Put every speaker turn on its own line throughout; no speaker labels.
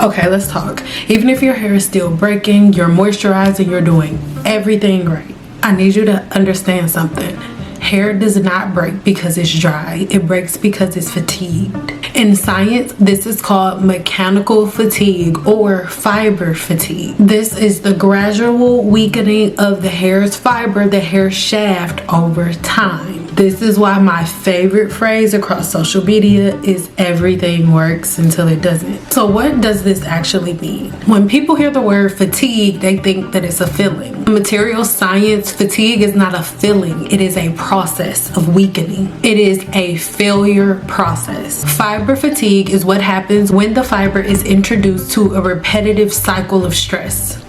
Okay, let's talk. Even if your hair is still breaking, you're moisturizing, you're doing everything right, I need you to understand something. Hair does not break because it's dry. It breaks because it's fatigued. In science, this is called mechanical fatigue or fiber fatigue. This is the gradual weakening of the hair's fiber, the hair shaft, over time. This is why my favorite phrase across social media is everything works until it doesn't. So what does this actually mean? When people hear the word fatigue, they think that it's a feeling. In material science, fatigue is not a feeling. It is a process of weakening. It is a failure process. Fiber fatigue is what happens when the fiber is introduced to a repetitive cycle of stress.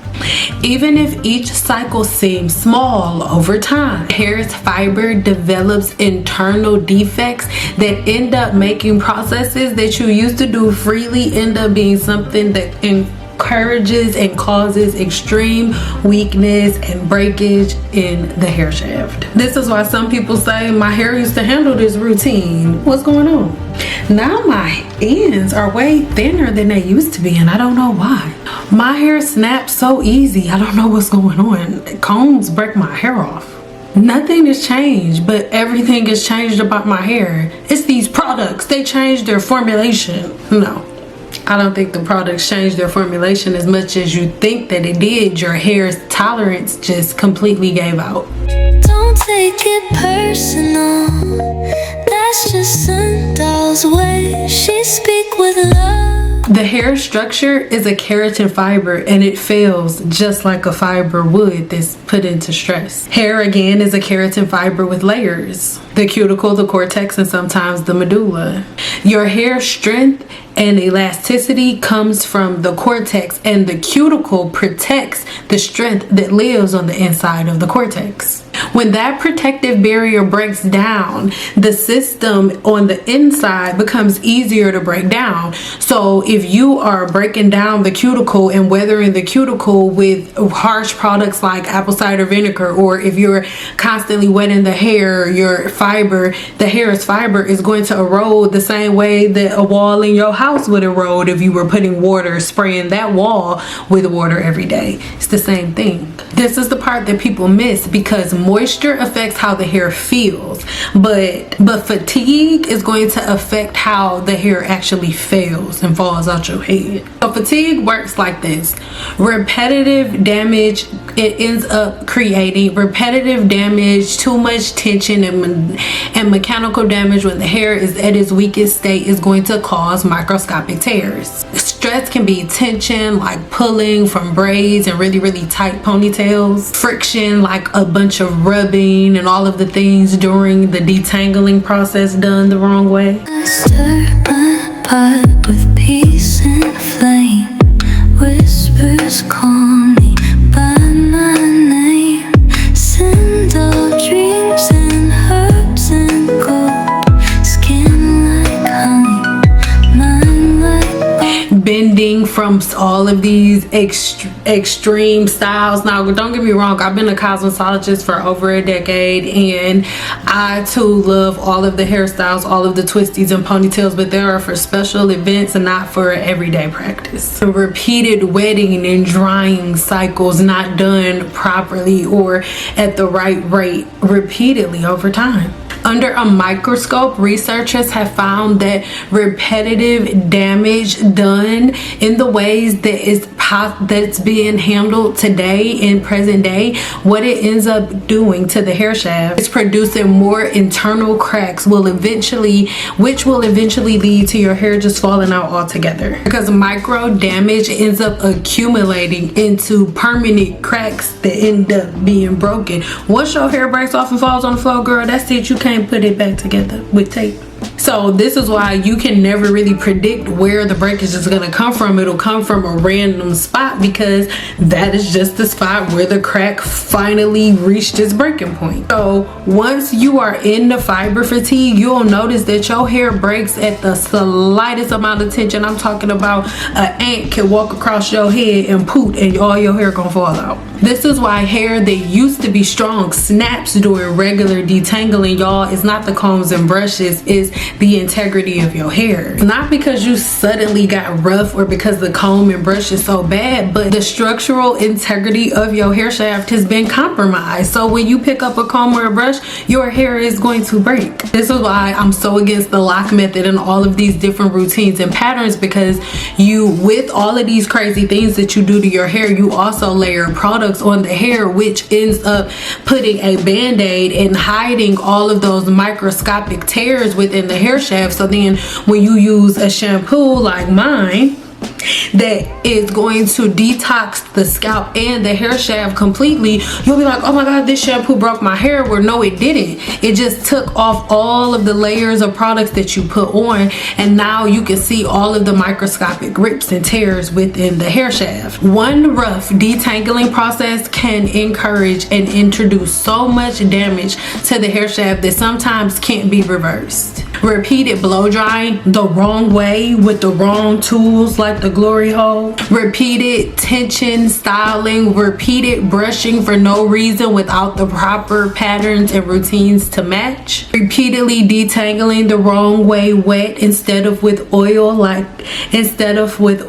Even if each cycle seems small, over time, hair's fiber develops internal defects that end up making processes that you used to do freely end up being something that encourages and causes extreme weakness and breakage in the hair shaft. This is why some people say, my hair used to handle this routine. What's going on? Now my ends are way thinner than they used to be, and I don't know why. My hair snaps so easy. I don't know what's going on. Combs break my hair off. Nothing has changed, but everything has changed about my hair. It's these products. They changed their formulation. No, I don't think the products changed their formulation as much as you think that it did. Your hair's tolerance just completely gave out.
Don't take it personal. That's just Sandal's way. She speak with love.
The hair structure is a keratin fiber, and it fails just like a fiber would that's put into stress. Hair, again, is a keratin fiber with layers: the cuticle, the cortex, and sometimes the medulla. Your hair strength and elasticity comes from the cortex, and the cuticle protects the strength that lives on the inside of the cortex. When that protective barrier breaks down, the system on the inside becomes easier to break down. So if you are breaking down the cuticle and weathering the cuticle with harsh products like apple cider vinegar, or if you're constantly wetting the hair, your fiber, the hair's fiber is going to erode the same way that a wall in your house would erode if you were putting water, spraying that wall with water every day. It's the same thing. This is the part that people miss, because moisture affects how the hair feels, but fatigue is going to affect how the hair actually fails and falls out your head. So fatigue works like this. Repetitive damage, it ends up creating repetitive damage. Too much tension and mechanical damage when the hair is at its weakest state is going to cause microscopic tears. Stress can be tension, like pulling from braids and really tight ponytails. Friction, like a bunch of rubbing and all of the things during the detangling process done the wrong way.
I stir my pot with peace and flame. Whispers call me by my name. Send all dreams and herbs and gold. Skin like honey, mind like
bending from all of these extreme styles. Now, don't get me wrong, I've been a cosmetologist for over a decade, and I too love all of the hairstyles, all of the twisties and ponytails, but they are for special events and not for everyday practice. The repeated wetting and drying cycles not done properly or at the right rate repeatedly over time. Under a microscope, researchers have found that repetitive damage done in the ways that it's being handled today in present day, what it ends up doing to the hair shaft is producing more internal cracks, which will eventually lead to your hair just falling out altogether, because micro damage ends up accumulating into permanent cracks that end up being broken. Once your hair breaks off and falls on the floor, girl, that's it. You can't put it back together with tape. So this is why you can never really predict where the breakage is going to come from. It'll come from a random spot, because that is just the spot where the crack finally reached its breaking point. So once you are in the fiber fatigue, you'll notice that your hair breaks at the slightest amount of tension. I'm talking about an ant can walk across your head and poot, and all your hair gonna fall out. This is why hair that used to be strong snaps during regular detangling, y'all. It's not the combs and brushes, it's the integrity of your hair. Not because you suddenly got rough or because the comb and brush is so bad, but the structural integrity of your hair shaft has been compromised. So when you pick up a comb or a brush, your hair is going to break. This is why I'm so against the lock method and all of these different routines and patterns, because you, with all of these crazy things that you do to your hair, you also layer products on the hair, which ends up putting a band-aid and hiding all of those microscopic tears within the hair shaft. So then when you use a shampoo like mine that is going to detox the scalp and the hair shaft completely, you'll be like, oh my god, this shampoo broke my hair. Well, no, it didn't. It just took off all of the layers of products that you put on, and now you can see all of the microscopic rips and tears within the hair shaft. One rough detangling process can encourage and introduce so much damage to the hair shaft that sometimes can't be reversed. Repeated blow drying the wrong way with the wrong tools like the glory hole, repeated tension styling, repeated brushing for no reason without the proper patterns and routines to match, repeatedly detangling the wrong way wet instead of with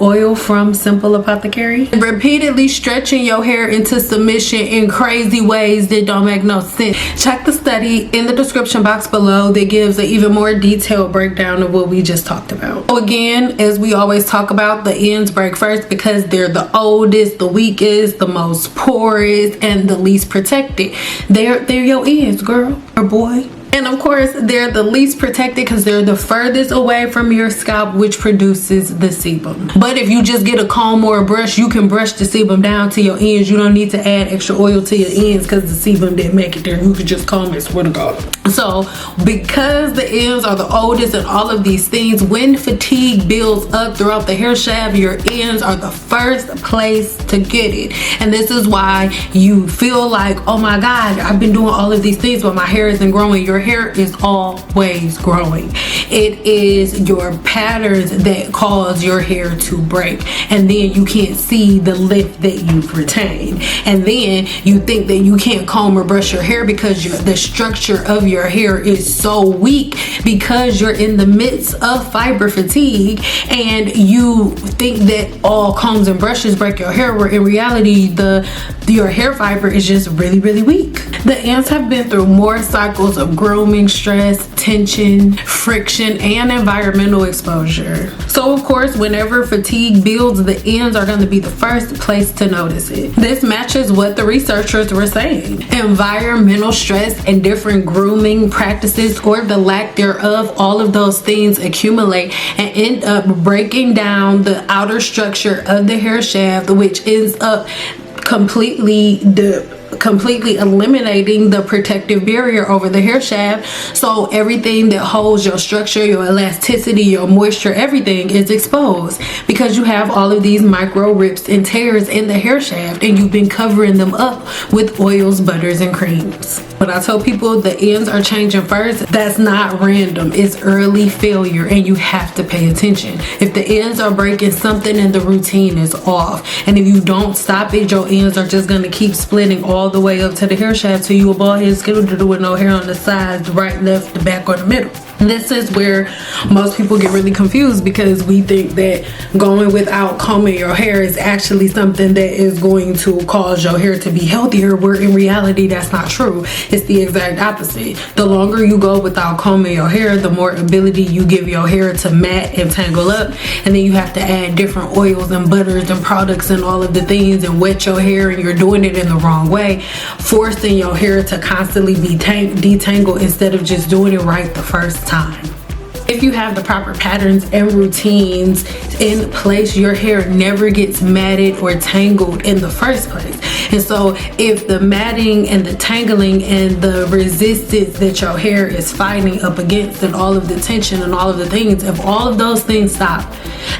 oil from Simple Apothecary, repeatedly stretching your hair into submission in crazy ways that don't make no sense. Check the study in the description box below that gives an even more detailed breakdown of what we just talked about. So again, as we always talk about, the ends break first because they're the oldest, the weakest, the most porous, and the least protected. They're your ends, girl or boy. And of course, they're the least protected because they're the furthest away from your scalp, which produces the sebum. But if you just get a comb or a brush, you can brush the sebum down to your ends. You don't need to add extra oil to your ends because the sebum didn't make it there. You can just comb it, swear to God. So because the ends are the oldest and all of these things, when fatigue builds up throughout the hair shaft, your ends are the first place to get it. And this is why you feel like, oh my god, I've been doing all of these things but my hair isn't growing. Your hair is always growing. It is your patterns that cause your hair to break, and then you can't see the lift that you've retained, and then you think that you can't comb or brush your hair because the structure of your hair is so weak because you're in the midst of fiber fatigue, and you think that all combs and brushes break your hair, where in reality your hair fiber is just really weak. The ends have been through more cycles of grooming, stress, tension, friction, and environmental exposure. So of course, whenever fatigue builds, the ends are going to be the first place to notice it. This matches what the researchers were saying. Environmental stress and different grooming practices, or the lack thereof, all of those things accumulate and end up breaking down the outer structure of the hair shaft, which ends up completely eliminating the protective barrier over the hair shaft. So everything that holds your structure, your elasticity, your moisture, everything is exposed because you have all of these micro rips and tears in the hair shaft, and you've been covering them up with oils, butters, and creams. When I tell people the ends are changing first, that's not random. It's early failure, and you have to pay attention. If the ends are breaking, something in the routine is off, and if you don't stop it, your ends are just going to keep splitting all the way up to the hair shaft till you a bald head skeleton with no hair on the sides, the right, left, the back, or the middle. This is where most people get really confused, because we think that going without combing your hair is actually something that is going to cause your hair to be healthier, where in reality that's not true. It's the exact opposite. The longer you go without combing your hair, the more ability you give your hair to mat and tangle up, and then you have to add different oils and butters and products and all of the things and wet your hair, and you're doing it in the wrong way, forcing your hair to constantly be detangled instead of just doing it right the first time. If you have the proper patterns and routines in place, your hair never gets matted or tangled in the first place. And so if the matting and the tangling and the resistance that your hair is fighting up against, and all of the tension and all of the things, if all of those things stop,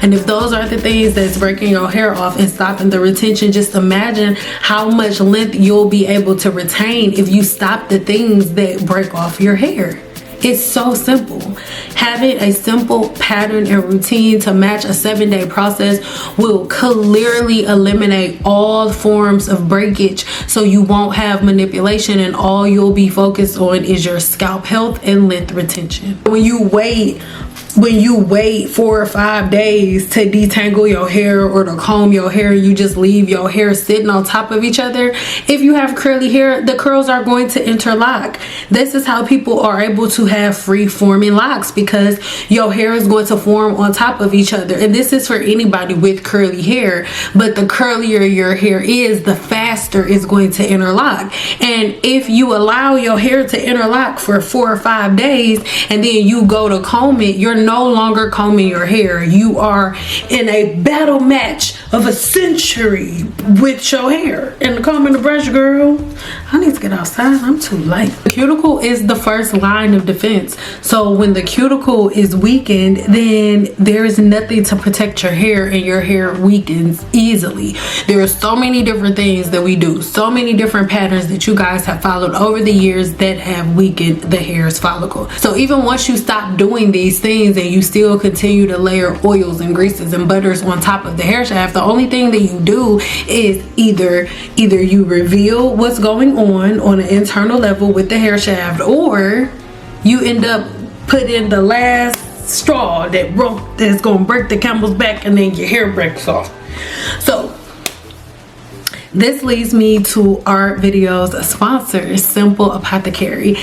and if those are the things that's breaking your hair off and stopping the retention, just imagine how much length you'll be able to retain if you stop the things that break off your hair. It's so simple. Having a simple pattern and routine to match a 7-day process will clearly eliminate all forms of breakage, so you won't have manipulation, and all you'll be focused on is your scalp health and length retention. When you wait 4 or 5 days to detangle your hair or to comb your hair, you just leave your hair sitting on top of each other. If you have curly hair, the curls are going to interlock. This is how people are able to have free forming locks, because your hair is going to form on top of each other. And this is for anybody with curly hair, but the curlier your hair is, the faster it's going to interlock. And if you allow your hair to interlock for 4 or 5 days and then you go to comb it, you're no longer combing your hair. You are in a battle match of a century with your hair. And the comb and the brush, girl, I need to get outside. I'm too late. The cuticle is the first line of defense. So when the cuticle is weakened, then there is nothing to protect your hair, and your hair weakens easily. There are so many different things that we do, so many different patterns that you guys have followed over the years that have weakened the hair's follicle. So even once you stop doing these things and you still continue to layer oils and greases and butters on top of the hair shaft, the only thing that you do is either you reveal what's going on an internal level with the hair shaft, or you end up putting the last straw that's gonna break the camel's back, and then your hair breaks off. So this leads me to our video's sponsor, Simple Apothecary.